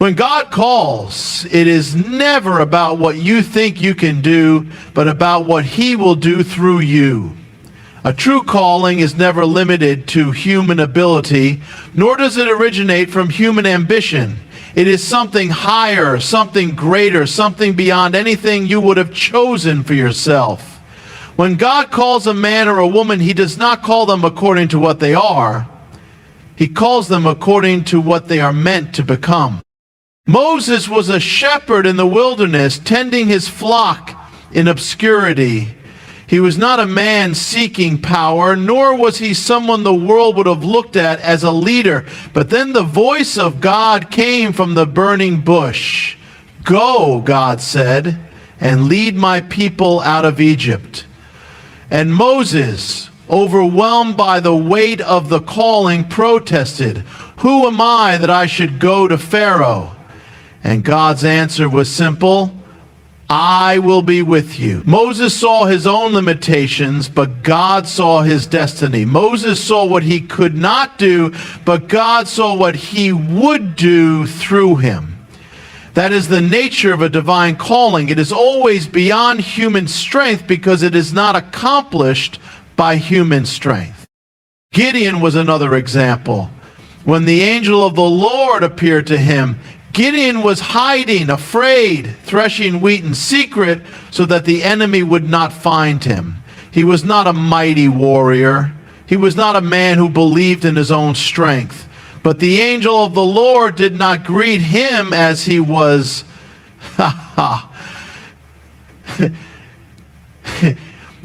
When God calls, it is never about what you think you can do, but about what He will do through you. A true calling is never limited to human ability, nor does it originate from human ambition. It is something higher, something greater, something beyond anything you would have chosen for yourself. When God calls a man or a woman, He does not call them according to what they are. He calls them according to what they are meant to become. Moses was a shepherd in the wilderness, tending his flock in obscurity. He was not a man seeking power, nor was he someone the world would have looked at as a leader. But then the voice of God came from the burning bush. "Go," God said, "and lead my people out of Egypt." And Moses, overwhelmed by the weight of the calling, protested, "Who am I that I should go to Pharaoh?" And God's answer was simple: "I will be with you." Moses saw his own limitations, but God saw his destiny. Moses saw what he could not do, but God saw what He would do through him. That is the nature of a divine calling. It is always beyond human strength because it is not accomplished by human strength. Gideon was another example. When the angel of the Lord appeared to him, Gideon was hiding, afraid, threshing wheat in secret so that the enemy would not find him. He was not a mighty warrior. He was not a man who believed in his own strength. But the angel of the Lord did not greet him as he was.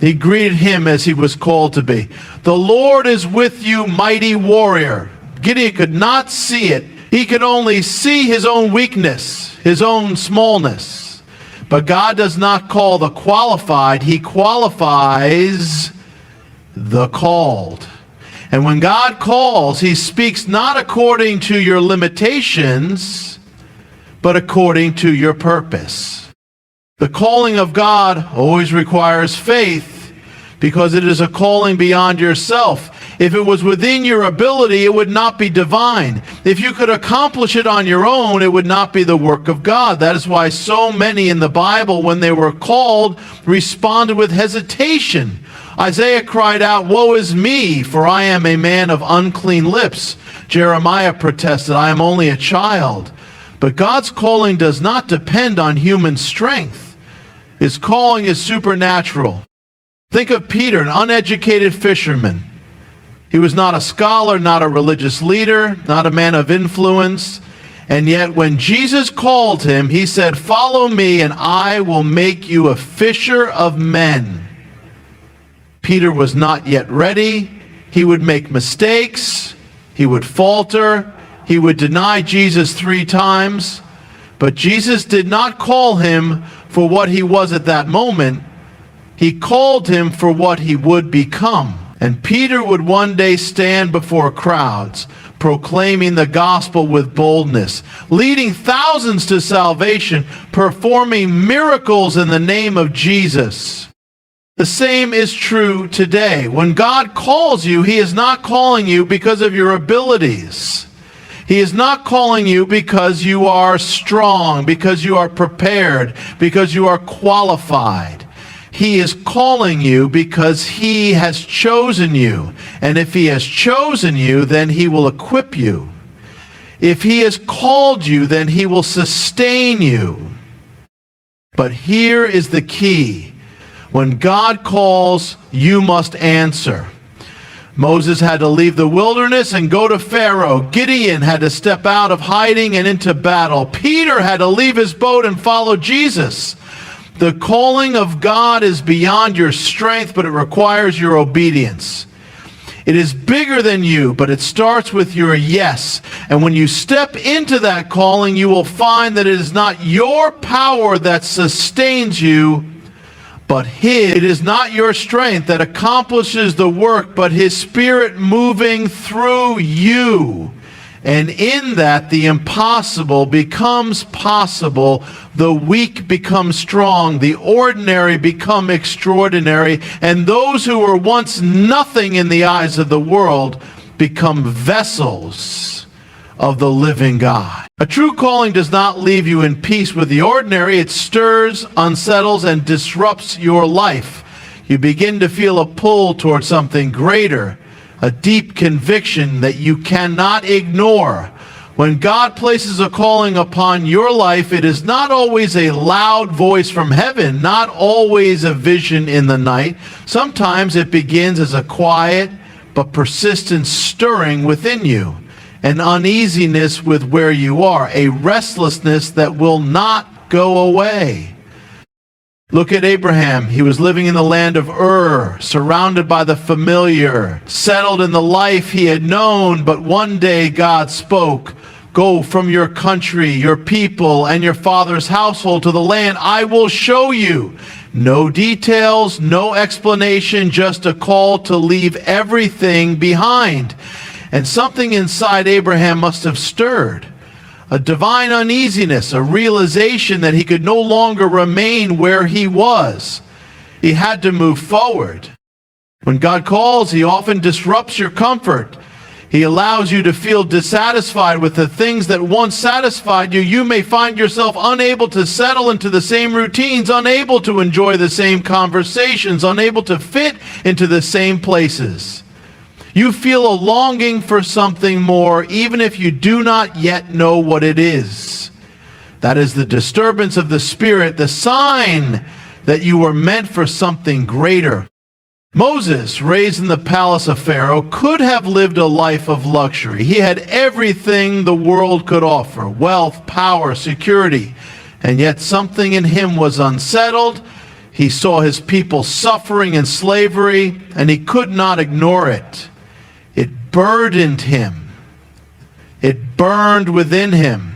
He greeted him as he was called to be. "The Lord is with you, mighty warrior." Gideon could not see it. He could only see his own weakness, his own smallness. But God does not call the qualified. He qualifies the called. And when God calls, He speaks not according to your limitations, but according to your purpose. The calling of God always requires faith because it is a calling beyond yourself. If it was within your ability, it would not be divine. If you could accomplish it on your own, it would not be the work of God. That is why so many in the Bible, when they were called, responded with hesitation. Isaiah cried out, "Woe is me, for I am a man of unclean lips." Jeremiah protested, "I am only a child." But God's calling does not depend on human strength. His calling is supernatural. Think of Peter, an uneducated fisherman. He was not a scholar, not a religious leader, not a man of influence. And yet when Jesus called him, He said, "Follow me and I will make you a fisher of men." Peter was not yet ready. He would make mistakes. He would falter. He would deny Jesus 3 times. But Jesus did not call him for what he was at that moment. He called him for what he would become. And Peter would one day stand before crowds, proclaiming the gospel with boldness, leading thousands to salvation, performing miracles in the name of Jesus. The same is true today. When God calls you, He is not calling you because of your abilities. He is not calling you because you are strong, because you are prepared, because you are qualified. He is calling you because He has chosen you. And if He has chosen you, then He will equip you. If He has called you, then He will sustain you. But here is the key. When God calls, you must answer. Moses had to leave the wilderness and go to Pharaoh. Gideon had to step out of hiding and into battle. Peter had to leave his boat and follow Jesus. The calling of God is beyond your strength, but it requires your obedience. It is bigger than you, but it starts with your yes. And when you step into that calling, you will find that it is not your power that sustains you, but His. It is not your strength that accomplishes the work, but His Spirit moving through you. And in that, the impossible becomes possible, the weak become strong, the ordinary become extraordinary, and those who were once nothing in the eyes of the world become vessels of the living God. A true calling does not leave you in peace with the ordinary. It stirs, unsettles, and disrupts your life. You begin to feel a pull towards something greater, a deep conviction that you cannot ignore. When God places a calling upon your life, it is not always a loud voice from heaven, not always a vision in the night. Sometimes it begins as a quiet but persistent stirring within you, an uneasiness with where you are, a restlessness that will not go away. Look at Abraham. He was living in the land of Ur, surrounded by the familiar, settled in the life he had known, but one day God spoke, "Go from your country, your people, and your father's household to the land I will show you." No details, no explanation, just a call to leave everything behind. And something inside Abraham must have stirred. A divine uneasiness, a realization that he could no longer remain where he was. He had to move forward. When God calls, he often disrupts your comfort. He allows you to feel dissatisfied with the things that once satisfied you. You may find yourself unable to settle into the same routines, unable to enjoy the same conversations, unable to fit into the same places. You feel a longing for something more, even if you do not yet know what it is. That is the disturbance of the Spirit, the sign that you were meant for something greater. Moses, raised in the palace of Pharaoh, could have lived a life of luxury. He had everything the world could offer: wealth, power, security. And yet something in him was unsettled. He saw his people suffering in slavery, and he could not ignore it. It burdened him. It burned within him.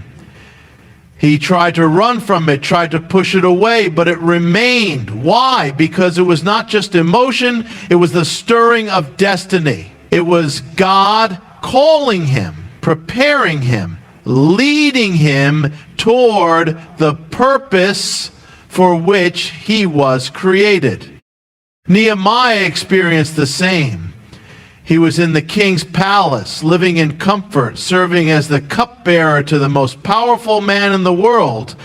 He tried to run from it, tried to push it away, but it remained. Why? Because it was not just emotion, it was the stirring of destiny. It was God calling him, preparing him, leading him toward the purpose for which he was created. Nehemiah experienced the same. He was in the king's palace, living in comfort, serving as the cupbearer to the most powerful man in the world.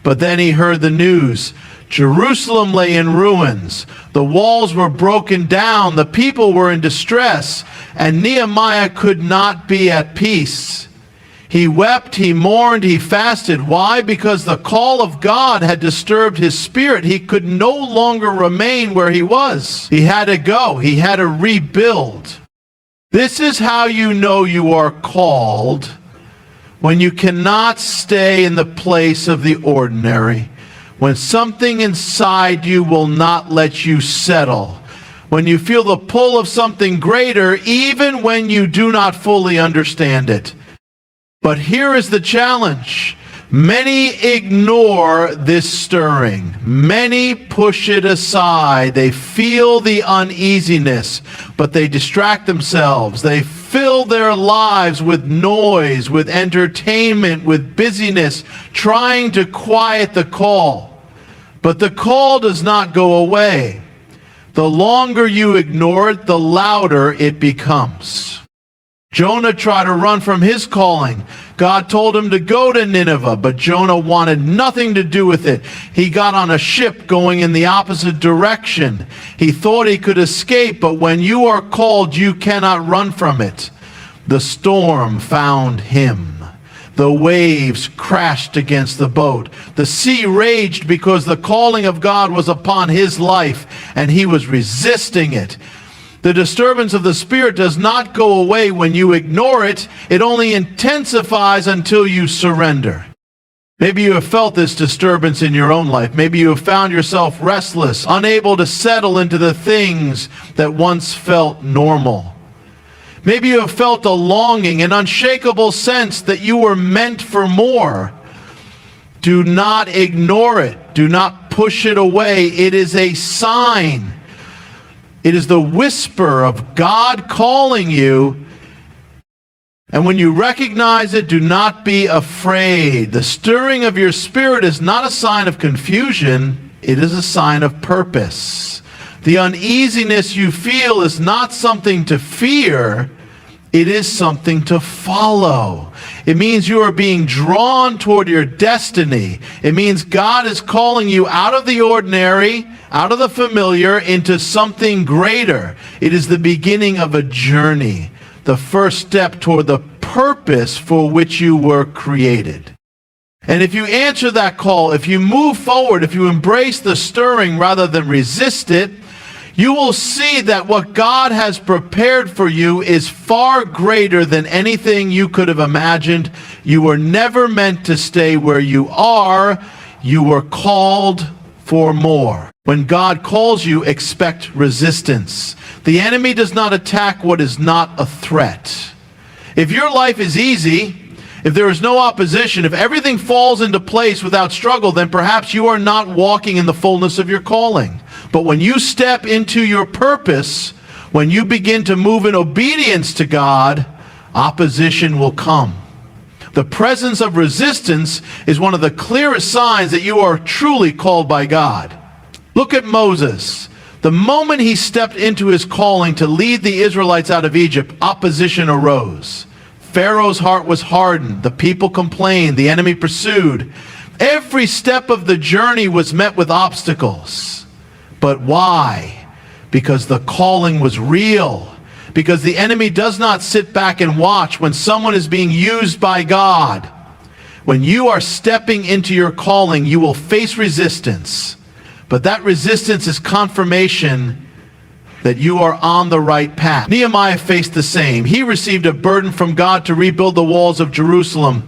But then he heard the news. Jerusalem lay in ruins. The walls were broken down. The people were in distress. And Nehemiah could not be at peace. He wept, he mourned, he fasted. Why? Because the call of God had disturbed his spirit. He could no longer remain where he was. He had to go. He had to rebuild. This is how you know you are called, when you cannot stay in the place of the ordinary, when something inside you will not let you settle, when you feel the pull of something greater, even when you do not fully understand it. But here is the challenge. Many ignore this stirring. Many push it aside. They feel the uneasiness, but they distract themselves. They fill their lives with noise, with entertainment, with busyness, trying to quiet the call. But the call does not go away. The longer you ignore it, the louder it becomes. Jonah tried to run from his calling. God told him to go to Nineveh, but Jonah wanted nothing to do with it. He got on a ship going in the opposite direction. He thought he could escape, but when you are called, you cannot run from it. The storm found him. The waves crashed against the boat. The sea raged because the calling of God was upon his life, and he was resisting it. The disturbance of the Spirit does not go away when you ignore it. It only intensifies until you surrender. Maybe you have felt this disturbance in your own life. Maybe you have found yourself restless, unable to settle into the things that once felt normal. Maybe you have felt a longing, an unshakable sense that you were meant for more. Do not ignore it. Do not push it away. It is a sign. It is the whisper of God calling you. And when you recognize it, do not be afraid. The stirring of your spirit is not a sign of confusion. It is a sign of purpose. The uneasiness you feel is not something to fear. It is something to follow. It means you are being drawn toward your destiny. It means God is calling you out of the ordinary, out of the familiar, into something greater. It is the beginning of a journey, the first step toward the purpose for which you were created. And if you answer that call, if you move forward, if you embrace the stirring rather than resist it, you will see that what God has prepared for you is far greater than anything you could have imagined. You were never meant to stay where you are. You were called for more. When God calls you, expect resistance. The enemy does not attack what is not a threat. If your life is easy, if there is no opposition, if everything falls into place without struggle, then perhaps you are not walking in the fullness of your calling. But when you step into your purpose, when you begin to move in obedience to God, opposition will come. The presence of resistance is one of the clearest signs that you are truly called by God. Look at Moses. The moment he stepped into his calling to lead the Israelites out of Egypt, opposition arose. Pharaoh's heart was hardened. The people complained. The enemy pursued. Every step of the journey was met with obstacles. But why? Because the calling was real. Because the enemy does not sit back and watch when someone is being used by God. When you are stepping into your calling, you will face resistance. But that resistance is confirmation that you are on the right path. Nehemiah faced the same. He received a burden from God to rebuild the walls of Jerusalem.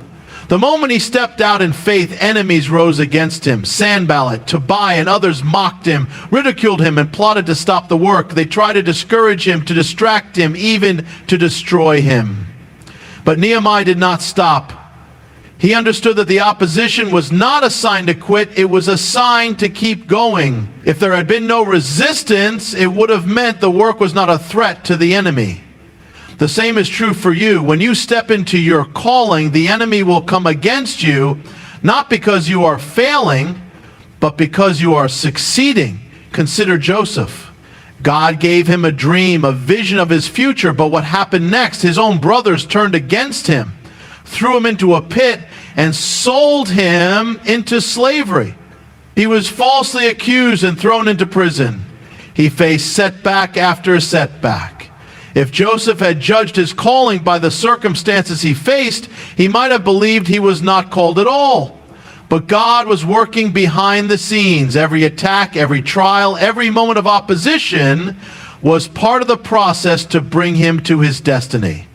The moment he stepped out in faith, enemies rose against him. Sanballat, Tobiah, and others mocked him, ridiculed him, and plotted to stop the work. They tried to discourage him, to distract him, even to destroy him. But Nehemiah did not stop. He understood that the opposition was not a sign to quit, it was a sign to keep going. If there had been no resistance, it would have meant the work was not a threat to the enemy. The same is true for you. When you step into your calling, the enemy will come against you, not because you are failing, but because you are succeeding. Consider Joseph. God gave him a dream, a vision of his future, but what happened next? His own brothers turned against him, threw him into a pit, and sold him into slavery. He was falsely accused and thrown into prison. He faced setback after setback. If Joseph had judged his calling by the circumstances he faced, he might have believed he was not called at all. But God was working behind the scenes. Every attack, every trial, every moment of opposition was part of the process to bring him to his destiny.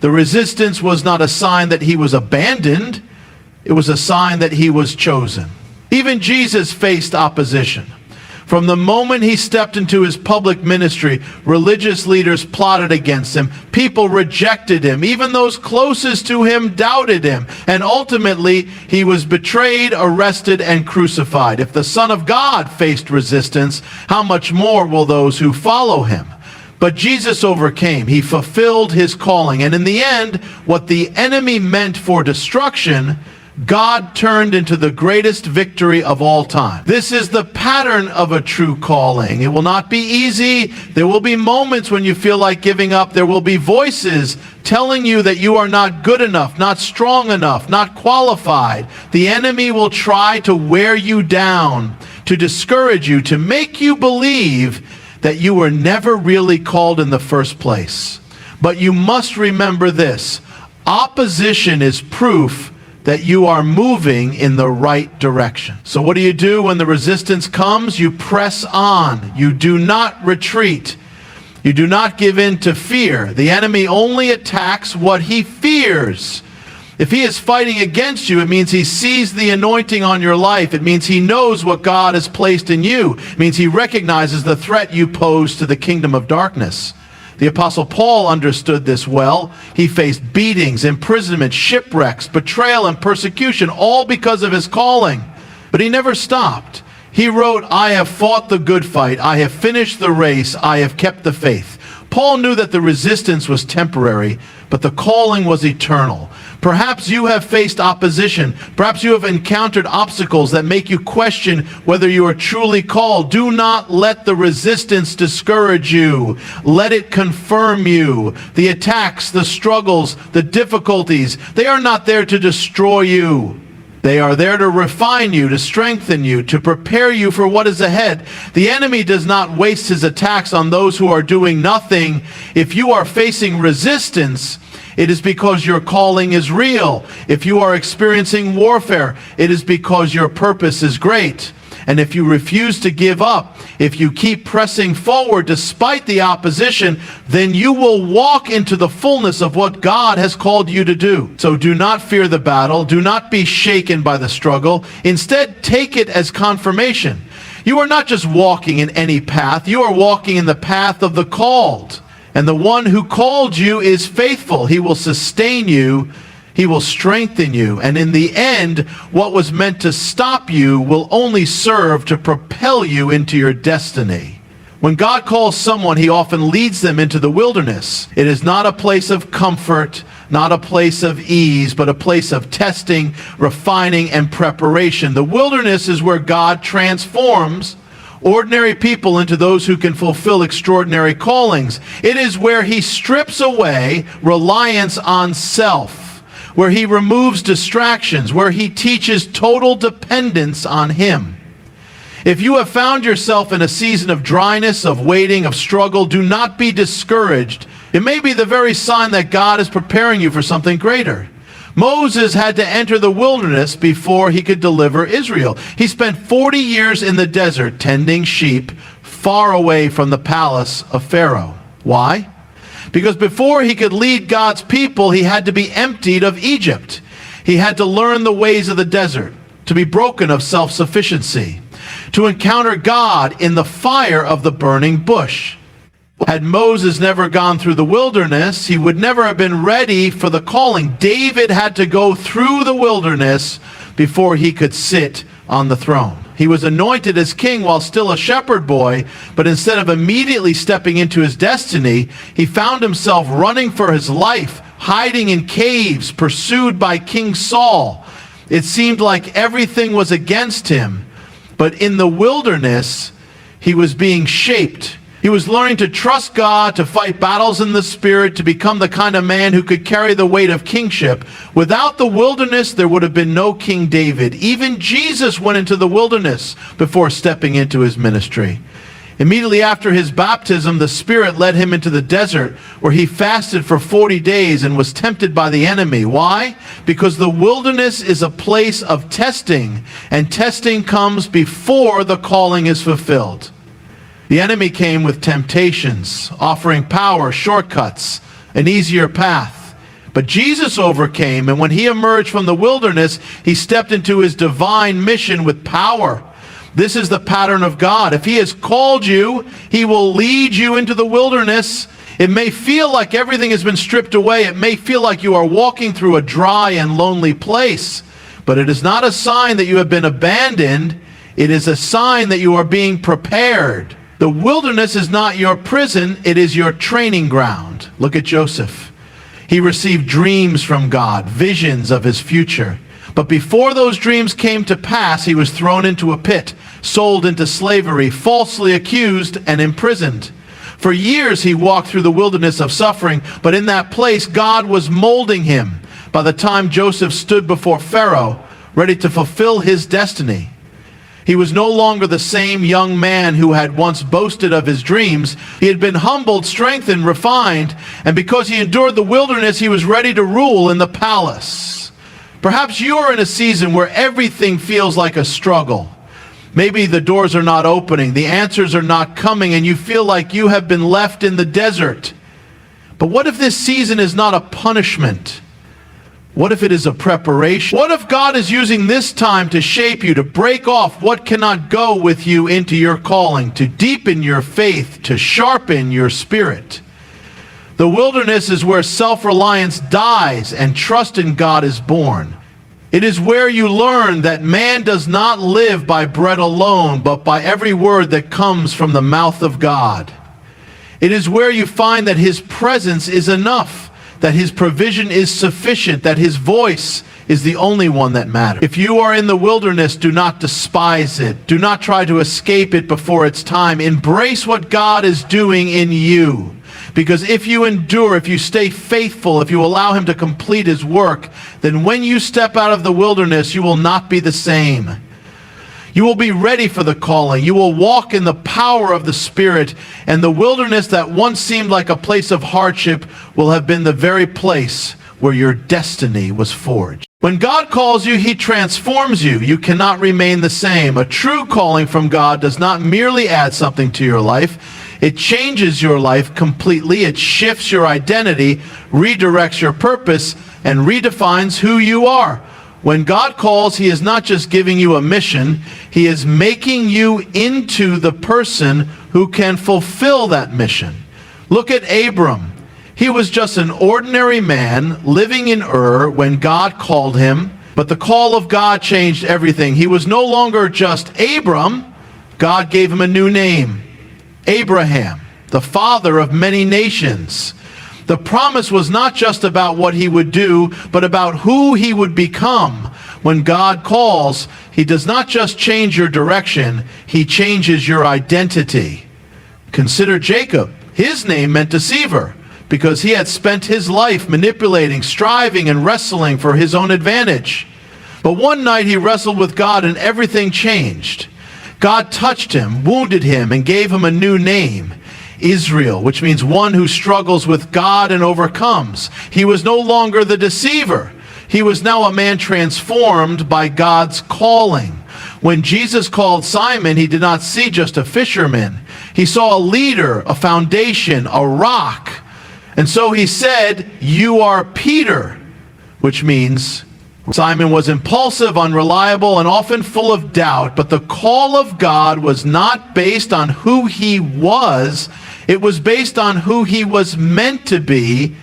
The resistance was not a sign that he was abandoned. It was a sign that he was chosen. Even Jesus faced opposition. From the moment he stepped into his public ministry, religious leaders plotted against him. People rejected him. Even those closest to him doubted him. And ultimately, he was betrayed, arrested, and crucified. If the Son of God faced resistance, how much more will those who follow him? But Jesus overcame. He fulfilled his calling. And in the end, what the enemy meant for destruction, God turned into the greatest victory of all time. This is the pattern of a true calling. It will not be easy. There will be moments when you feel like giving up. There will be voices telling you that you are not good enough, not strong enough, not qualified. The enemy will try to wear you down, to discourage you, to make you believe that you were never really called in the first place. But you must remember this: opposition is proof that you are moving in the right direction. So what do you do when the resistance comes? You press on. You do not retreat. You do not give in to fear. The enemy only attacks what he fears. If he is fighting against you, it means he sees the anointing on your life. It means he knows what God has placed in you. It means he recognizes the threat you pose to the kingdom of darkness. The Apostle Paul understood this well. He faced beatings, imprisonment, shipwrecks, betrayal, and persecution, all because of his calling. But he never stopped. He wrote, "I have fought the good fight. I have finished the race. I have kept the faith." Paul knew that the resistance was temporary, but the calling was eternal. Perhaps you have faced opposition. Perhaps you have encountered obstacles that make you question whether you are truly called. Do not let the resistance discourage you. Let it confirm you. The attacks, the struggles, the difficulties, they are not there to destroy you. They are there to refine you, to strengthen you, to prepare you for what is ahead. The enemy does not waste his attacks on those who are doing nothing. If you are facing resistance, it is because your calling is real. If you are experiencing warfare, it is because your purpose is great. And if you refuse to give up, if you keep pressing forward despite the opposition, then you will walk into the fullness of what God has called you to do. So do not fear the battle. Do not be shaken by the struggle. Instead, take it as confirmation. You are not just walking in any path. You are walking in the path of the called. And the one who called you is faithful. He will sustain you. He will strengthen you. And in the end, what was meant to stop you will only serve to propel you into your destiny. When God calls someone, he often leads them into the wilderness. It is not a place of comfort, not a place of ease, but a place of testing, refining, and preparation. The wilderness is where God transforms ordinary people into those who can fulfill extraordinary callings. It is where he strips away reliance on self, where he removes distractions, where he teaches total dependence on him. If you have found yourself in a season of dryness, of waiting, of struggle, do not be discouraged. It may be the very sign that God is preparing you for something greater. Moses had to enter the wilderness before he could deliver Israel. He spent 40 years in the desert tending sheep far away from the palace of Pharaoh. Why? Because before he could lead God's people, he had to be emptied of Egypt. He had to learn the ways of the desert, to be broken of self-sufficiency, to encounter God in the fire of the burning bush. Had Moses never gone through the wilderness, he would never have been ready for the calling. David had to go through the wilderness before he could sit on the throne. He was anointed as king while still a shepherd boy, but instead of immediately stepping into his destiny, he found himself running for his life, hiding in caves, pursued by King Saul. It seemed like everything was against him, but in the wilderness, he was being shaped. He was learning to trust God, to fight battles in the Spirit, to become the kind of man who could carry the weight of kingship. Without the wilderness, there would have been no King David. Even Jesus went into the wilderness before stepping into his ministry. Immediately after his baptism, the Spirit led him into the desert, where he fasted for 40 days and was tempted by the enemy. Why? Because the wilderness is a place of testing, and testing comes before the calling is fulfilled. The enemy came with temptations, offering power, shortcuts, an easier path. But Jesus overcame, and when he emerged from the wilderness, he stepped into his divine mission with power. This is the pattern of God. If he has called you, he will lead you into the wilderness. It may feel like everything has been stripped away. It may feel like you are walking through a dry and lonely place. But it is not a sign that you have been abandoned. It is a sign that you are being prepared. The wilderness is not your prison, it is your training ground. Look at Joseph. He received dreams from God, visions of his future. But before those dreams came to pass, he was thrown into a pit, sold into slavery, falsely accused, and imprisoned. For years he walked through the wilderness of suffering, but in that place God was molding him. By the time Joseph stood before Pharaoh, ready to fulfill his destiny, he was no longer the same young man who had once boasted of his dreams. He had been humbled, strengthened, refined, and because he endured the wilderness, he was ready to rule in the palace. Perhaps you are in a season where everything feels like a struggle. Maybe the doors are not opening, the answers are not coming, and you feel like you have been left in the desert. But what if this season is not a punishment? What if it is a preparation? What if God is using this time to shape you, to break off what cannot go with you into your calling, to deepen your faith, to sharpen your spirit? The wilderness is where self-reliance dies and trust in God is born. It is where you learn that man does not live by bread alone, but by every word that comes from the mouth of God. It is where you find that his presence is enough, that his provision is sufficient, that his voice is the only one that matters. If you are in the wilderness, do not despise it. Do not try to escape it before its time. Embrace what God is doing in you. Because if you endure, if you stay faithful, if you allow him to complete his work, then when you step out of the wilderness, you will not be the same. You will be ready for the calling. You will walk in the power of the Spirit, and the wilderness that once seemed like a place of hardship will have been the very place where your destiny was forged. When God calls you, he transforms you. You cannot remain the same. A true calling from God does not merely add something to your life. It changes your life completely. It shifts your identity, redirects your purpose, and redefines who you are. When God calls, he is not just giving you a mission, he is making you into the person who can fulfill that mission. Look at Abram. He was just an ordinary man living in Ur when God called him, but the call of God changed everything. He was no longer just Abram. God gave him a new name, Abraham, the father of many nations. The promise was not just about what he would do, but about who he would become. When God calls, he does not just change your direction, he changes your identity. Consider Jacob. His name meant deceiver, because he had spent his life manipulating, striving, and wrestling for his own advantage. But one night he wrestled with God and everything changed. God touched him, wounded him, and gave him a new name, Israel, which means one who struggles with God and overcomes. He was no longer the deceiver. He was now a man transformed by God's calling. When Jesus called Simon, he did not see just a fisherman. He saw a leader, a foundation, a rock. And so he said, "You are Peter," which means Simon was impulsive, unreliable, and often full of doubt. But the call of God was not based on who he was. It was based on who he was meant to be.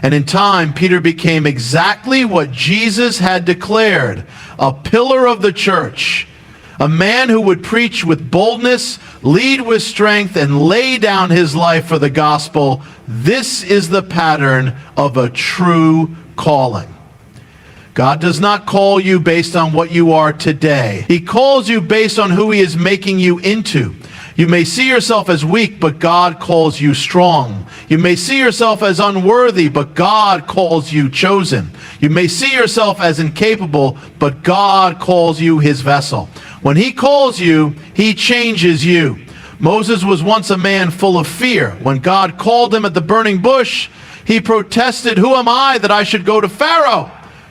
And in time, Peter became exactly what Jesus had declared, a pillar of the church, a man who would preach with boldness, lead with strength, and lay down his life for the gospel. This is the pattern of a true calling. God does not call you based on what you are today. He calls you based on who he is making you into. You may see yourself as weak, but God calls you strong. You may see yourself as unworthy, but God calls you chosen. You may see yourself as incapable, but God calls you his vessel. When he calls you, he changes you. Moses was once a man full of fear. When God called him at the burning bush, he protested, "Who am I that I should go to Pharaoh?"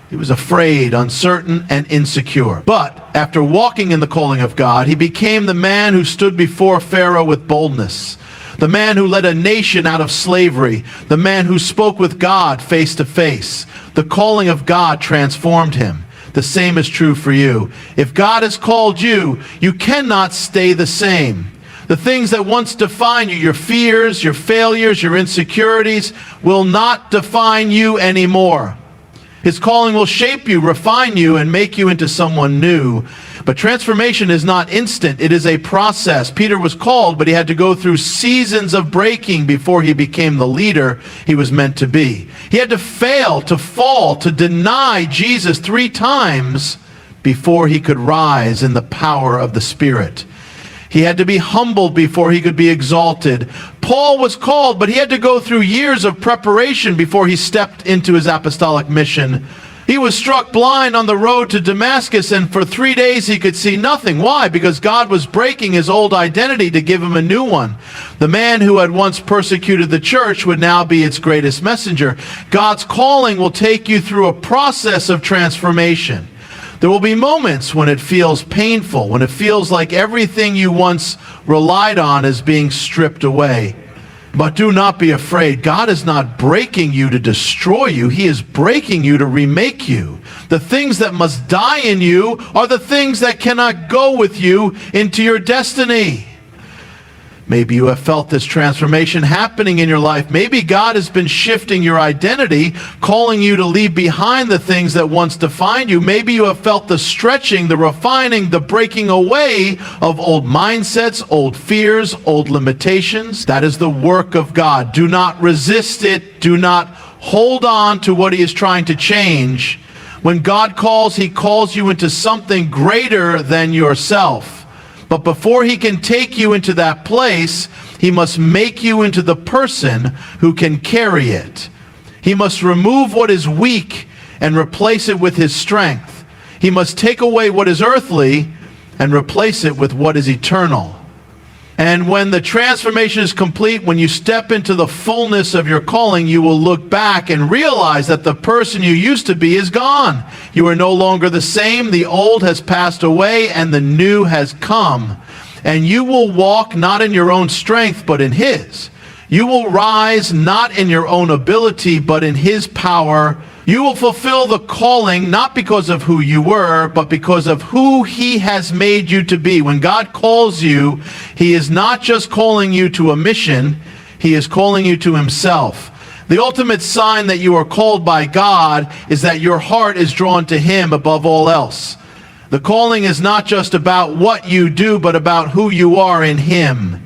He was afraid, uncertain, and insecure. But after walking in the calling of God, he became the man who stood before Pharaoh with boldness, the man who led a nation out of slavery, the man who spoke with God face to face. The calling of God transformed him. The same is true for you. If God has called you, you cannot stay the same. The things that once defined you, your fears, your failures, your insecurities, will not define you anymore. His calling will shape you, refine you, and make you into someone new. But transformation is not instant. It is a process. Peter was called, but he had to go through seasons of breaking before he became the leader he was meant to be. He had to fail, to fall, to deny Jesus 3 times before he could rise in the power of the Spirit. He had to be humbled before he could be exalted. Paul was called, but he had to go through years of preparation before he stepped into his apostolic mission. He was struck blind on the road to Damascus, and for 3 days he could see nothing. Why? Because God was breaking his old identity to give him a new one. The man who had once persecuted the church would now be its greatest messenger. God's calling will take you through a process of transformation. There will be moments when it feels painful, when it feels like everything you once relied on is being stripped away. But do not be afraid. God is not breaking you to destroy you. He is breaking you to remake you. The things that must die in you are the things that cannot go with you into your destiny. Maybe you have felt this transformation happening in your life. Maybe God has been shifting your identity, calling you to leave behind the things that once defined you. Maybe you have felt the stretching, the refining, the breaking away of old mindsets, old fears, old limitations. That is the work of God. Do not resist it. Do not Hold on to what he is trying to change. When God calls, he calls you into something greater than yourself. But before he can take you into that place, he must make you into the person who can carry it. He must remove what is weak and replace it with his strength. He must take away what is earthly and replace it with what is eternal. And when the transformation is complete, when you step into the fullness of your calling, you will look back and realize that the person you used to be is gone. You are no longer the same. The old has passed away and the new has come. And you will walk not in your own strength, but in his. You will rise not in your own ability, but in his power. You will fulfill the calling not because of who you were, but because of who he has made you to be. When God calls you, he is not just calling you to a mission, he is calling you to himself. The ultimate sign that you are called by God is that your heart is drawn to him above all else. The calling is not just about what you do, but about who you are in him.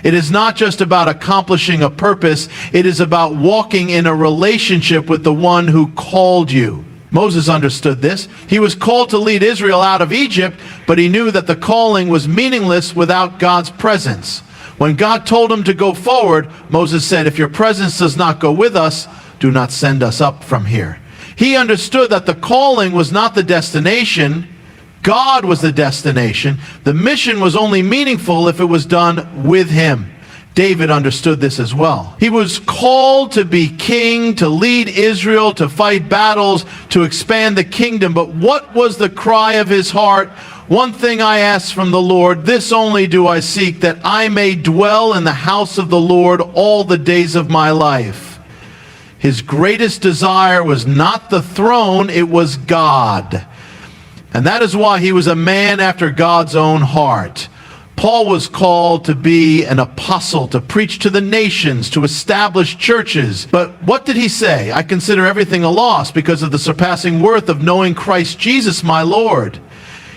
It is not just about accomplishing a purpose. It is about walking in a relationship with the one who called you. Moses understood this. He was called to lead Israel out of Egypt, but he knew that the calling was meaningless without God's presence. When God told him to go forward, Moses said, "If your presence does not go with us, do not send us up from here." He understood that the calling was not the destination. God was the destination. The mission was only meaningful if it was done with him. David understood this as well. He was called to be king, to lead Israel, to fight battles, to expand the kingdom. But what was the cry of his heart? "One thing I ask from the Lord, this only do I seek, that I may dwell in the house of the Lord all the days of my life." His greatest desire was not the throne, it was God. And that is why he was a man after God's own heart. Paul was called to be an apostle, to preach to the nations, to establish churches. But what did he say? "I consider everything a loss because of the surpassing worth of knowing Christ Jesus my Lord."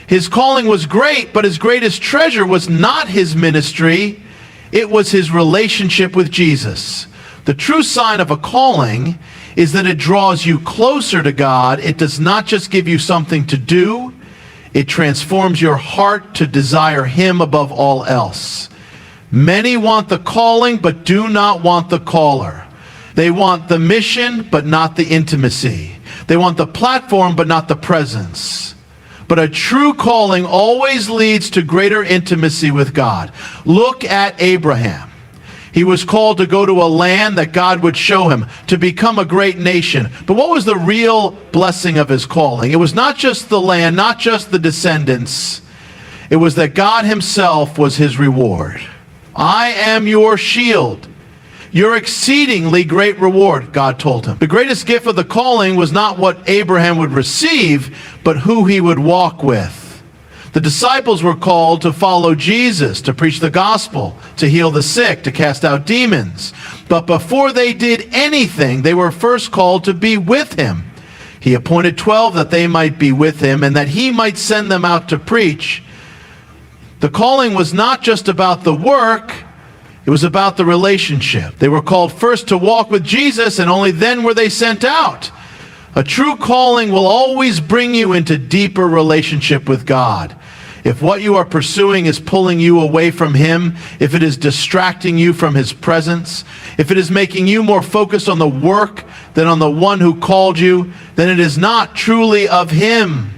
His calling was great, but his greatest treasure was not his ministry. It was his relationship with Jesus. The true sign of a calling is that it draws you closer to God. It does not just give you something to do. It transforms your heart to desire him above all else. Many want the calling, but do not want the caller. They want the mission, but not the intimacy. They want the platform, but not the presence. But a true calling always leads to greater intimacy with God. Look at Abraham. He was called to go to a land that God would show him, to become a great nation. But what was the real blessing of his calling? It was not just the land, not just the descendants. It was that God himself was his reward. "I am your shield, your exceedingly great reward," God told him. The greatest gift of the calling was not what Abraham would receive, but who he would walk with. The disciples were called to follow Jesus, to preach the gospel, to heal the sick, to cast out demons. But before they did anything, they were first called to be with him. He appointed 12 that they might be with him and that he might send them out to preach. The calling was not just about the work, it was about the relationship. They were called first to walk with Jesus, and only then were they sent out. A true calling will always bring you into deeper relationship with God. If what you are pursuing is pulling you away from him, if it is distracting you from his presence, if it is making you more focused on the work than on the one who called you, then it is not truly of him.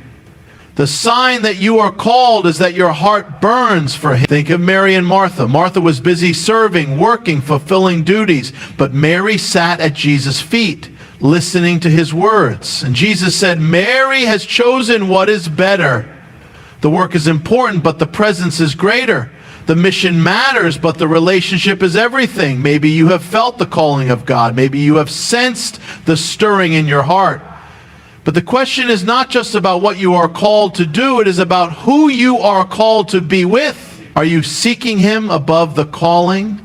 The sign that you are called is that your heart burns for him. Think of Mary and Martha. Martha was busy serving, working, fulfilling duties, but Mary sat at Jesus' feet, listening to his words. And Jesus said, "Mary has chosen what is better." The work is important, but the presence is greater. The mission matters, but the relationship is everything. Maybe you have felt the calling of God. Maybe you have sensed the stirring in your heart. But the question is not just about what you are called to do. It is about who you are called to be with. Are you seeking him above the calling?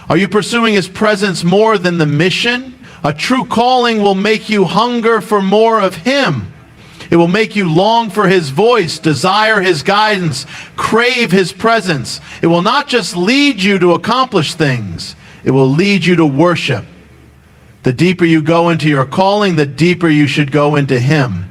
Are you pursuing his presence more than the mission? A true calling will make you hunger for more of him. It will make you long for his voice, desire his guidance, crave his presence. It will not just lead you to accomplish things. It will lead you to worship. The deeper you go into your calling, the deeper you should go into Him.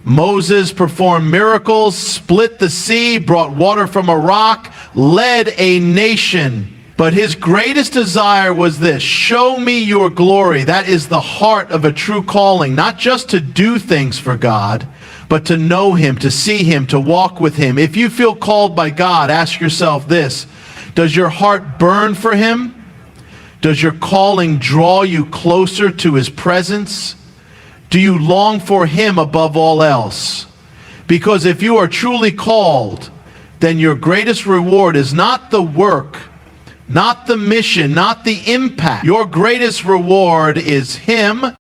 Moses performed miracles, split the sea, brought water from a rock, led a nation. But his greatest desire was this: show me your glory. That is the heart of a true calling, not just to do things for God, but to know Him, to see Him, to walk with Him. If you feel called by God, ask yourself this: does your heart burn for Him? Does your calling draw you closer to His presence? Do you long for Him above all else? Because if you are truly called, then your greatest reward is not the work, not the mission, not the impact. Your greatest reward is Him